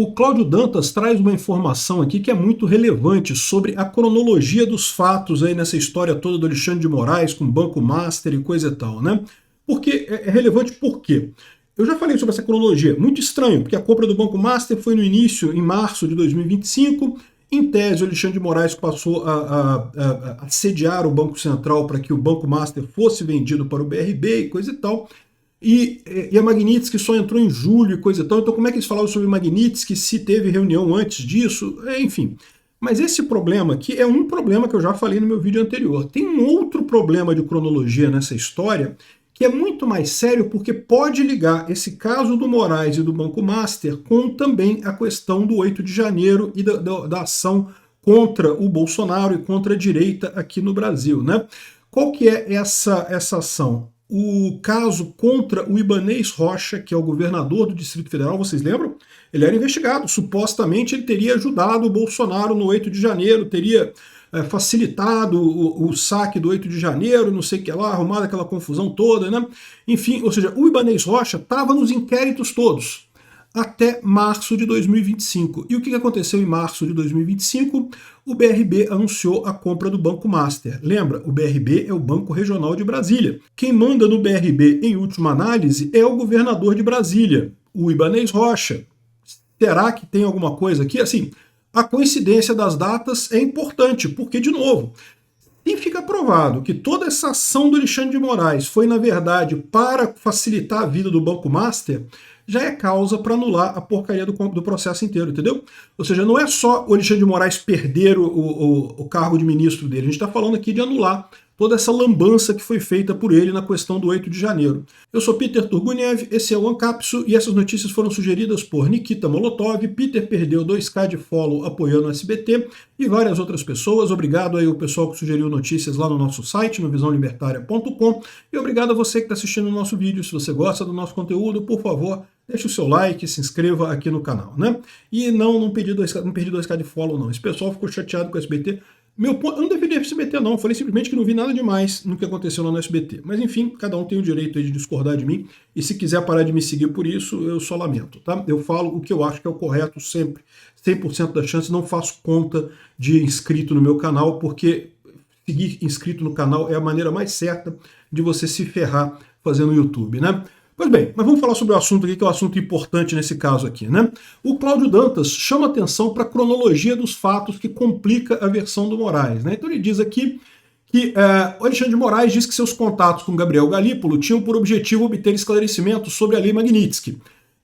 O Cláudio Dantas traz uma informação aqui que é muito relevante sobre a cronologia dos fatos aí nessa história toda do Alexandre de Moraes com Banco Master e coisa e tal, né? Porque é relevante por quê? Eu já falei sobre essa cronologia, muito estranho, porque a compra do Banco Master foi no início, em março de 2025. Em tese, o Alexandre de Moraes passou a sediar o Banco Central para que o Banco Master fosse vendido para o BRB e coisa e tal. E a Magnitsky só entrou em julho e coisa e tal. Então como é que eles falavam sobre Magnitsky, se teve reunião antes disso? Enfim. Mas esse problema aqui é um problema que eu já falei no meu vídeo anterior. Tem um outro problema de cronologia nessa história que é muito mais sério porque pode ligar esse caso do Moraes e do Banco Master com também a questão do 8 de janeiro e da ação contra o Bolsonaro e contra a direita aqui no Brasil, né? Qual que é essa ação? O caso contra o Ibanez Rocha, que é o governador do Distrito Federal, vocês lembram? Ele era investigado, supostamente ele teria ajudado o Bolsonaro no 8 de janeiro, teria facilitado o saque do 8 de janeiro, não sei o que lá, arrumado aquela confusão toda, né? Enfim, ou seja, o Ibanez Rocha estava nos inquéritos todos, até março de 2025. E o que aconteceu em março de 2025? O BRB anunciou a compra do Banco Master. Lembra, o BRB é o Banco Regional de Brasília. Quem manda no BRB, em última análise, é o governador de Brasília, o Ibanez Rocha. Será que tem alguma coisa aqui? Assim, a coincidência das datas é importante, porque, de novo, se fica provado que toda essa ação do Alexandre de Moraes foi, na verdade, para facilitar a vida do Banco Master, já é causa para anular a porcaria do processo inteiro, entendeu? Ou seja, não é só o Alexandre de Moraes perder o cargo de ministro dele, a gente está falando aqui de anular toda essa lambança que foi feita por ele na questão do 8 de janeiro. Eu sou Peter Turguniev, esse é o Ancapso, e essas notícias foram sugeridas por Nikita Molotov. Peter perdeu 2k de follow apoiando o SBT e várias outras pessoas. Obrigado aí ao pessoal que sugeriu notícias lá no nosso site, no visãolibertaria.com, e obrigado a você que está assistindo o nosso vídeo. Se você gosta do nosso conteúdo, por favor, deixe o seu like, se inscreva aqui no canal, né? E não perdi 2k de follow, não. Esse pessoal ficou chateado com o SBT. Meu ponto, eu não defendi o SBT não, falei simplesmente que não vi nada demais no que aconteceu lá no SBT. Mas enfim, cada um tem o direito aí de discordar de mim, e se quiser parar de me seguir por isso, eu só lamento, tá? Eu falo o que eu acho que é o correto sempre, 100% da chance, não faço conta de inscrito no meu canal, porque seguir inscrito no canal é a maneira mais certa de você se ferrar fazendo YouTube, né? Pois bem, mas vamos falar sobre o assunto aqui, que é um assunto importante nesse caso aqui, né? O Cláudio Dantas chama atenção para a cronologia dos fatos que complica a versão do Moraes, né? Então ele diz aqui que o Alexandre de Moraes diz que seus contatos com Gabriel Galípolo tinham por objetivo obter esclarecimentos sobre a Lei Magnitsky.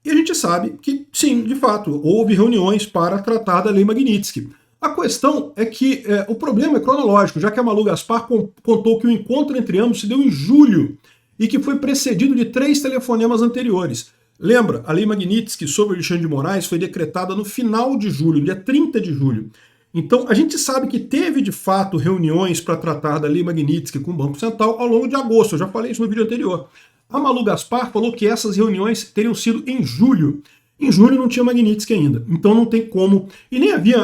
E a gente sabe que, sim, de fato, houve reuniões para tratar da Lei Magnitsky. A questão é que o problema é cronológico, já que a Malu Gaspar contou que o encontro entre ambos se deu em julho, e que foi precedido de 3 telefonemas anteriores. Lembra, a Lei Magnitsky sobre o Alexandre de Moraes foi decretada no final de julho, dia 30 de julho. Então, a gente sabe que teve, de fato, reuniões para tratar da Lei Magnitsky com o Banco Central ao longo de agosto. Eu já falei isso no vídeo anterior. A Malu Gaspar falou que essas reuniões teriam sido em julho. Em julho não tinha Magnitsky ainda, então não tem como. E nem havia,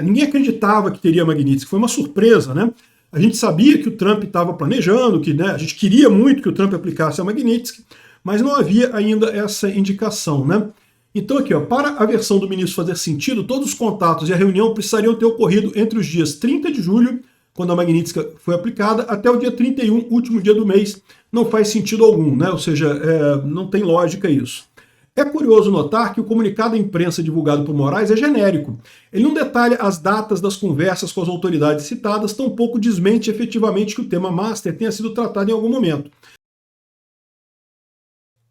ninguém acreditava que teria Magnitsky. Foi uma surpresa, né? A gente sabia que o Trump estava planejando, que a gente queria muito que o Trump aplicasse a Magnitsky, mas não havia ainda essa indicação, né? Então aqui, ó, para a versão do ministro fazer sentido, todos os contatos e a reunião precisariam ter ocorrido entre os dias 30 de julho, quando a Magnitsky foi aplicada, até o dia 31, último dia do mês. Não faz sentido algum, né? Ou seja, não tem lógica isso. É curioso notar que o comunicado à imprensa divulgado por Moraes é genérico. Ele não detalha as datas das conversas com as autoridades citadas, tampouco desmente efetivamente que o tema Master tenha sido tratado em algum momento.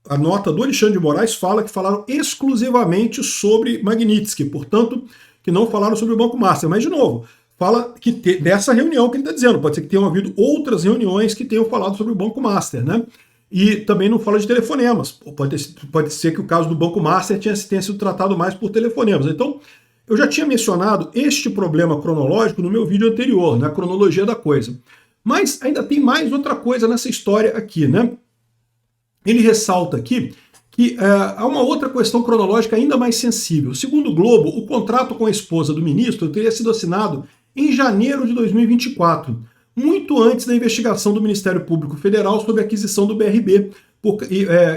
A nota do Alexandre de Moraes fala que falaram exclusivamente sobre Magnitsky, portanto, que não falaram sobre o Banco Master. Mas, de novo, fala que dessa reunião que ele está dizendo. Pode ser que tenham havido outras reuniões que tenham falado sobre o Banco Master, né? E também não fala de telefonemas. Pode ser que o caso do Banco Master tenha sido tratado mais por telefonemas. Então, eu já tinha mencionado este problema cronológico no meu vídeo anterior, na cronologia da coisa. Mas ainda tem mais outra coisa nessa história aqui, né? Ele ressalta aqui que há uma outra questão cronológica ainda mais sensível. Segundo o Globo, o contrato com a esposa do ministro teria sido assinado em janeiro de 2024. Muito antes da investigação do Ministério Público Federal sobre a aquisição do BRB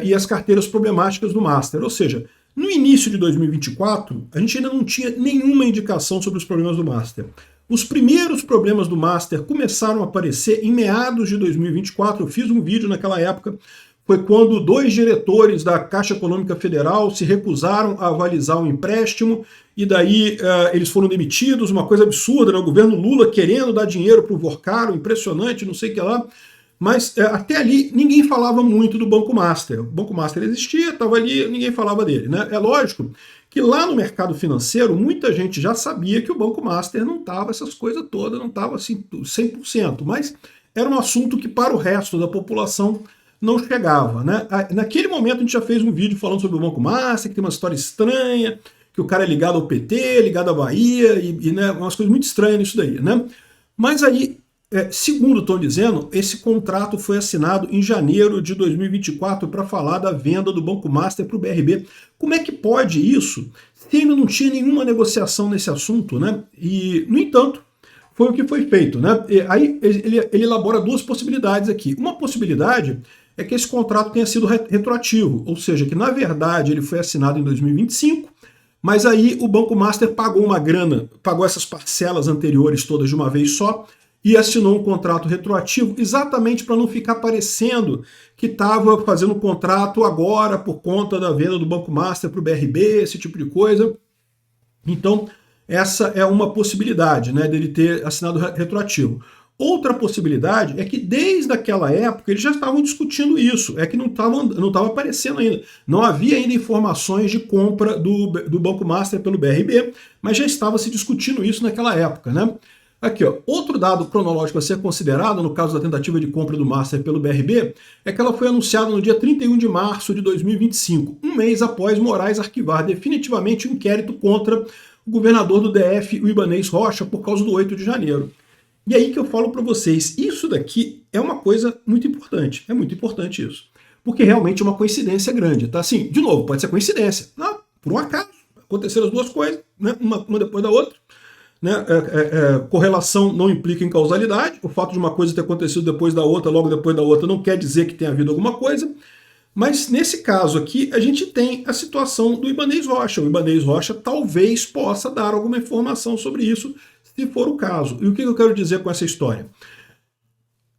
e as carteiras problemáticas do Master. Ou seja, No início de 2024, a gente ainda não tinha nenhuma indicação sobre os problemas do Master. Os primeiros problemas do Master começaram a aparecer em meados de 2024. Eu fiz um vídeo naquela época. Foi quando 2 diretores da Caixa Econômica Federal se recusaram a avalizar o empréstimo e daí eles foram demitidos, uma coisa absurda, né? O governo Lula querendo dar dinheiro para o Vorcaro, impressionante, não sei o que lá. Mas até ali ninguém falava muito do Banco Master. O Banco Master existia, estava ali, ninguém falava dele, né? É lógico que lá no mercado financeiro muita gente já sabia que o Banco Master não estava essas coisas todas, não estava assim 100%, mas era um assunto que para o resto da população não chegava, né? Naquele momento a gente já fez um vídeo falando sobre o Banco Master, que tem uma história estranha, que o cara é ligado ao PT, ligado à Bahia, e né, umas coisas muito estranhas nisso daí, né? Mas aí, segundo estão dizendo, esse contrato foi assinado em janeiro de 2024 para falar da venda do Banco Master para o BRB. Como é que pode isso se ainda não tinha nenhuma negociação nesse assunto, né? E, no entanto, foi o que foi feito, né? E aí ele elabora 2 possibilidades aqui. Uma possibilidade é que esse contrato tenha sido retroativo, ou seja, que na verdade ele foi assinado em 2025, mas aí o Banco Master pagou uma grana, pagou essas parcelas anteriores todas de uma vez só e assinou um contrato retroativo exatamente para não ficar parecendo que estava fazendo um contrato agora por conta da venda do Banco Master para o BRB, esse tipo de coisa. Então, essa é uma possibilidade, né, dele ter assinado retroativo. Outra possibilidade é que desde aquela época eles já estavam discutindo isso, é que não estava aparecendo ainda. Não havia ainda informações de compra do Banco Master pelo BRB, mas já estava se discutindo isso naquela época, né? Aqui, ó, outro dado cronológico a ser considerado no caso da tentativa de compra do Master pelo BRB é que ela foi anunciada no dia 31 de março de 2025, um mês após Moraes arquivar definitivamente o inquérito contra o governador do DF, o Ibanez Rocha, por causa do 8 de janeiro. E aí que eu falo para vocês, isso daqui é uma coisa muito importante, é muito importante isso. Porque realmente é uma coincidência grande, tá? Assim, de novo, pode ser coincidência. Não, por um acaso, aconteceram as duas coisas, né? uma depois da outra. Né? Correlação não implica em causalidade, o fato de uma coisa ter acontecido depois da outra, logo depois da outra, não quer dizer que tenha havido alguma coisa. Mas nesse caso aqui, a gente tem a situação do Ibanez Rocha. O Ibanez Rocha talvez possa dar alguma informação sobre isso, se for o caso. E o que eu quero dizer com essa história?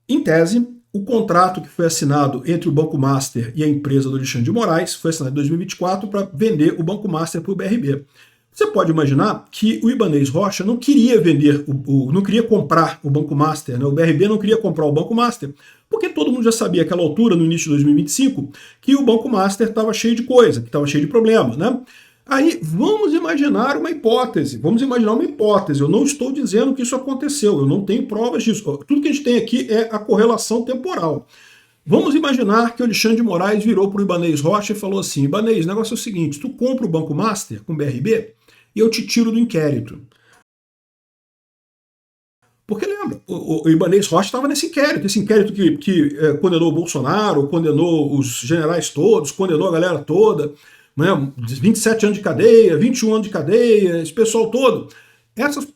Em tese, o contrato que foi assinado entre o Banco Master e a empresa do Alexandre de Moraes foi assinado em 2024 para vender o Banco Master para o BRB. Você pode imaginar que o Ibanez Rocha não queria vender, não queria comprar o Banco Master, né? O BRB não queria comprar o Banco Master, porque todo mundo já sabia àquela altura, no início de 2025, que o Banco Master estava cheio de coisa, que estava cheio de problema, né? Aí vamos imaginar uma hipótese, eu não estou dizendo que isso aconteceu, eu não tenho provas disso, tudo que a gente tem aqui é a correlação temporal. Vamos imaginar que o Alexandre de Moraes virou para o Ibanez Rocha e falou assim: Ibanez, o negócio é o seguinte, tu compra o Banco Master com o BRB e eu te tiro do inquérito. Porque lembra, o Ibanez Rocha estava nesse inquérito, esse inquérito que condenou o Bolsonaro, condenou os generais todos, condenou a galera toda, né, 27 anos de cadeia, 21 anos de cadeia, esse pessoal todo.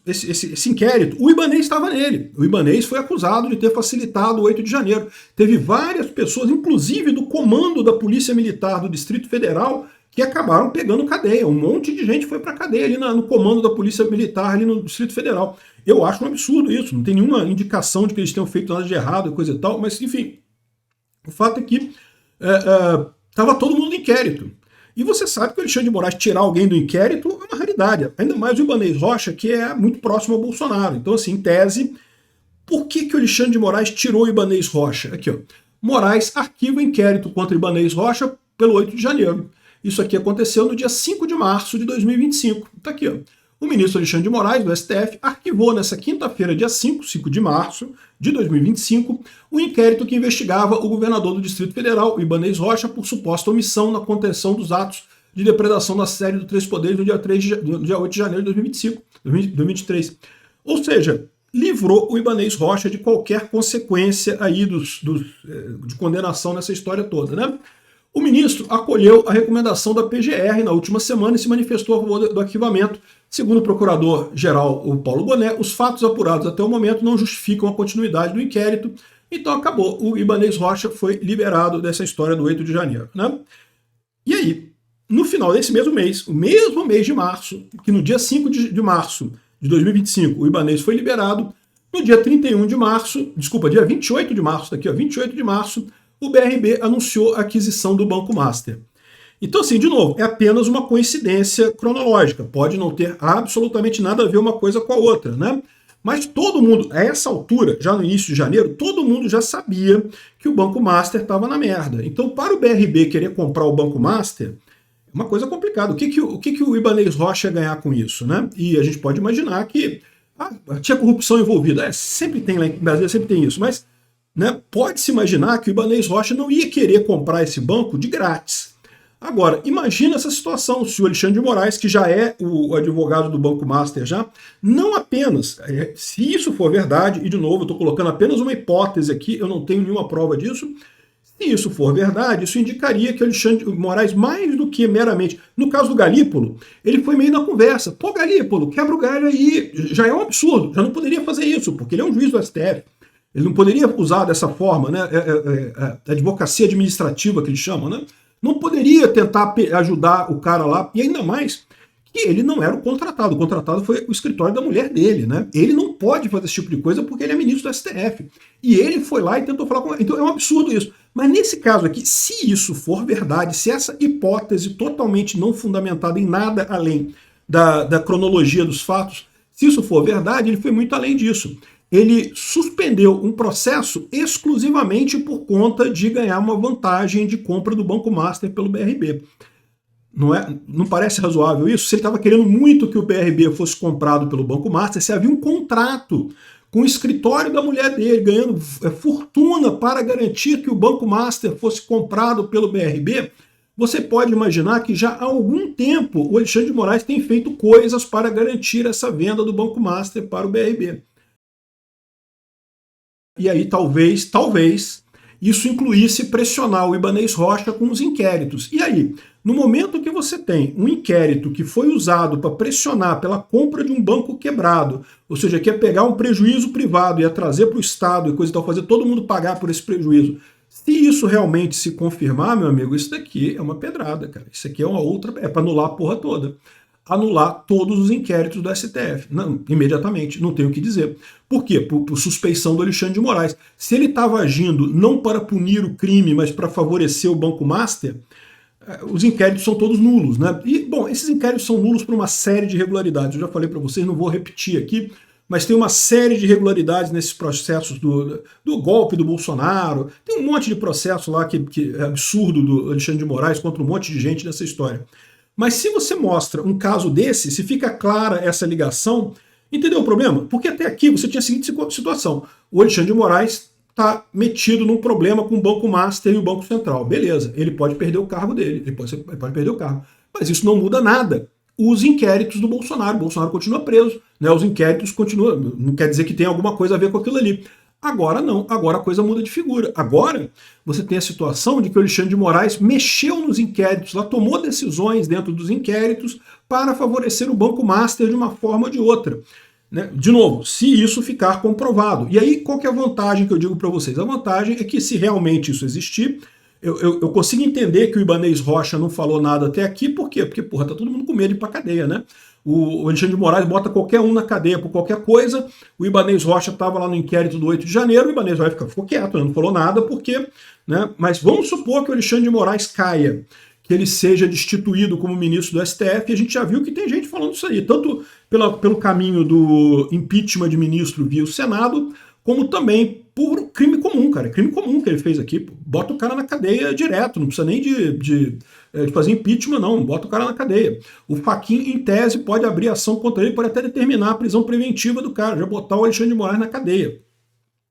Esse inquérito, o Ibanez estava nele. O Ibanez foi acusado de ter facilitado o 8 de janeiro. Teve várias pessoas, inclusive do comando da Polícia Militar do Distrito Federal, que acabaram pegando cadeia. Um monte de gente foi para cadeia ali no comando da Polícia Militar ali no Distrito Federal. Eu acho um absurdo isso, não tem nenhuma indicação de que eles tenham feito nada de errado e coisa e tal, mas enfim, o fato é que estava todo mundo no inquérito. E você sabe que o Alexandre de Moraes tirar alguém do inquérito é uma raridade, ainda mais o Ibanez Rocha, que é muito próximo ao Bolsonaro. Então, assim, em tese, por que o Alexandre de Moraes tirou o Ibanez Rocha? Aqui, ó. Moraes arquiva o inquérito contra o Ibanez Rocha pelo 8 de janeiro. Isso aqui aconteceu no dia 5 de março de 2025. Está aqui, ó. O ministro Alexandre de Moraes, do STF, arquivou nessa quinta-feira, dia 5 de março de 2025, o inquérito que investigava o governador do Distrito Federal, o Ibanez Rocha, por suposta omissão na contenção dos atos de depredação da série dos Três Poderes no dia 8 de janeiro de 2023. Ou seja, livrou o Ibanez Rocha de qualquer consequência aí de condenação nessa história toda, né? O ministro acolheu a recomendação da PGR na última semana e se manifestou a favor do arquivamento. Segundo o procurador-geral o Paulo Boné, os fatos apurados até o momento não justificam a continuidade do inquérito, então acabou. O Ibanez Rocha foi liberado dessa história do 8 de janeiro. Né? E aí, no final desse mesmo mês, o mesmo mês de março, que no dia 5 de março de 2025 o Ibanez foi liberado, no dia 31 de março, desculpa, dia 28 de março, daqui, ó, 28 de março, o BRB anunciou a aquisição do Banco Master. Então, assim, de novo, é apenas uma coincidência cronológica, pode não ter absolutamente nada a ver uma coisa com a outra, né? Mas todo mundo, a essa altura, já no início de janeiro, todo mundo já sabia que o Banco Master estava na merda. Então, para o BRB querer comprar o Banco Master, é uma coisa complicada. O que o Ibanez Rocha ia ganhar com isso, né? E a gente pode imaginar que tinha corrupção envolvida. Sempre tem lá em Brasília, sempre tem isso, mas, né, pode-se imaginar que o Ibanez Rocha não ia querer comprar esse banco de grátis. Agora, imagina essa situação, se o Alexandre de Moraes, que já é o advogado do Banco Master já, não apenas, se isso for verdade, e de novo, eu estou colocando apenas uma hipótese aqui, eu não tenho nenhuma prova disso, se isso for verdade, isso indicaria que o Alexandre de Moraes, mais do que meramente, no caso do Galípolo, ele foi meio na conversa, pô, Galípolo, quebra o galho aí, já é um absurdo, já não poderia fazer isso, porque ele é um juiz do STF, ele não poderia usar dessa forma, né, a advocacia administrativa que eles chamam, né, não poderia tentar ajudar o cara lá, e ainda mais que ele não era o contratado foi o escritório da mulher dele, né? Ele não pode fazer esse tipo de coisa porque ele é ministro do STF. E ele foi lá e tentou falar com ela. Então é um absurdo isso. Mas nesse caso aqui, se isso for verdade, se essa hipótese totalmente não fundamentada em nada além da cronologia dos fatos, se isso for verdade, ele foi muito além disso. Ele suspendeu um processo exclusivamente por conta de ganhar uma vantagem de compra do Banco Master pelo BRB. Não parece razoável isso? Se ele estava querendo muito que o BRB fosse comprado pelo Banco Master, se havia um contrato com o escritório da mulher dele, ganhando fortuna para garantir que o Banco Master fosse comprado pelo BRB, você pode imaginar que já há algum tempo o Alexandre de Moraes tem feito coisas para garantir essa venda do Banco Master para o BRB. E aí talvez isso incluísse pressionar o Ibanez Rocha com os inquéritos. E aí, no momento que você tem um inquérito que foi usado para pressionar pela compra de um banco quebrado, ou seja, que é pegar um prejuízo privado e ia trazer para o Estado e coisa e tal, fazer todo mundo pagar por esse prejuízo, se isso realmente se confirmar, meu amigo, isso daqui é uma pedrada, cara. Isso aqui é uma outra, é para anular a porra toda. Anular todos os inquéritos do STF. Não, imediatamente, não tenho o que dizer. Por quê? Por suspeição do Alexandre de Moraes. Se ele estava agindo não para punir o crime, mas para favorecer o Banco Master, os inquéritos são todos nulos, né? E, bom, esses inquéritos são nulos por uma série de irregularidades. Eu já falei para vocês, não vou repetir aqui, mas tem uma série de irregularidades nesses processos do golpe do Bolsonaro. Tem um monte de processo lá que é absurdo do Alexandre de Moraes contra um monte de gente nessa história. Mas se você mostra um caso desse, se fica clara essa ligação, entendeu o problema? Porque até aqui você tinha a seguinte situação. O Alexandre de Moraes está metido num problema com o Banco Master e o Banco Central. Beleza, ele pode perder o cargo dele, ele pode perder o cargo. Mas isso não muda nada. Os inquéritos do Bolsonaro, o Bolsonaro continua preso, né? Os inquéritos continuam, não quer dizer que tem alguma coisa a ver com aquilo ali. Agora não, agora a coisa muda de figura. Agora você tem a situação de que o Alexandre de Moraes mexeu nos inquéritos, lá tomou decisões dentro dos inquéritos para favorecer o Banco Master de uma forma ou de outra. Né? De novo, se isso ficar comprovado. E aí qual que é a vantagem que eu digo para vocês? A vantagem é que se realmente isso existir, eu consigo entender que o Ibanez Rocha não falou nada até aqui, por quê? Porque, porra, tá todo mundo com medo de ir pra cadeia, né? O Alexandre de Moraes bota qualquer um na cadeia por qualquer coisa, o Ibanez Rocha estava lá no inquérito do 8 de janeiro, o Ibanez Rocha ficou quieto, não falou nada, porque, né? Mas vamos supor que o Alexandre de Moraes caia, que ele seja destituído como ministro do STF, e a gente já viu que tem gente falando isso aí, tanto pelo caminho do impeachment de ministro via o Senado, como também por crime comum, cara. É crime comum que ele fez aqui. Bota o cara na cadeia direto, não precisa nem de fazer impeachment, não. Bota o cara na cadeia. O Fachin, em tese, pode abrir ação contra ele, pode até determinar a prisão preventiva do cara, já botar o Alexandre de Moraes na cadeia.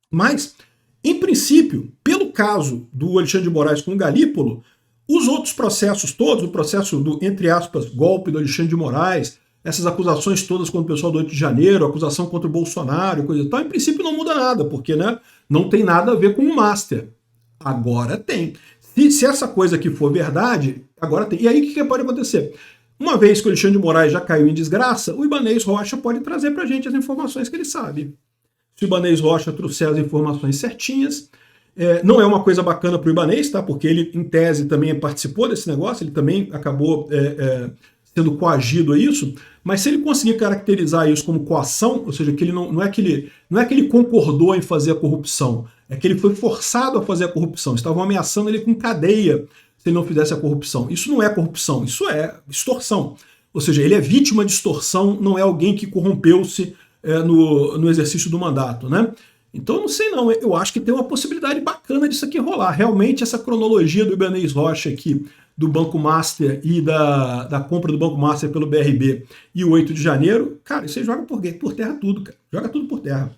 Mas, em princípio, pelo caso do Alexandre de Moraes com o Galípolo, os outros processos todos, o processo do, entre aspas, golpe do Alexandre de Moraes, essas acusações todas contra o pessoal do 8 de janeiro, acusação contra o Bolsonaro, coisa e tal, em princípio não muda nada, porque, né, não tem nada a ver com o Master. Agora tem. Se essa coisa aqui for verdade, agora tem. E aí o que pode acontecer? Uma vez que o Alexandre de Moraes já caiu em desgraça, o Ibanez Rocha pode trazer pra gente as informações que ele sabe. Se o Ibanez Rocha trouxer as informações certinhas, Não é uma coisa bacana para o Ibanez, tá? Porque ele, em tese, também participou desse negócio, ele também acabou sendo coagido a isso, mas se ele conseguir caracterizar isso como coação, ou seja, que ele não é que ele concordou em fazer a corrupção, é que ele foi forçado a fazer a corrupção, estavam ameaçando ele com cadeia se ele não fizesse a corrupção. Isso não é corrupção, isso é extorsão. Ou seja, ele é vítima de extorsão, não é alguém que corrompeu-se no exercício do mandato, né? Então, não sei não, eu acho que tem uma possibilidade bacana disso aqui rolar. Realmente, essa cronologia do Ibanez Rocha aqui, do Banco Master e da compra do Banco Master pelo BRB e o 8 de janeiro, cara, isso aí joga por terra tudo, cara. Joga tudo por terra.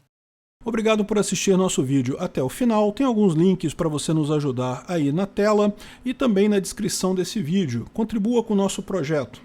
Obrigado por assistir nosso vídeo até o final. Tem alguns links para você nos ajudar aí na tela e também na descrição desse vídeo. Contribua com o nosso projeto.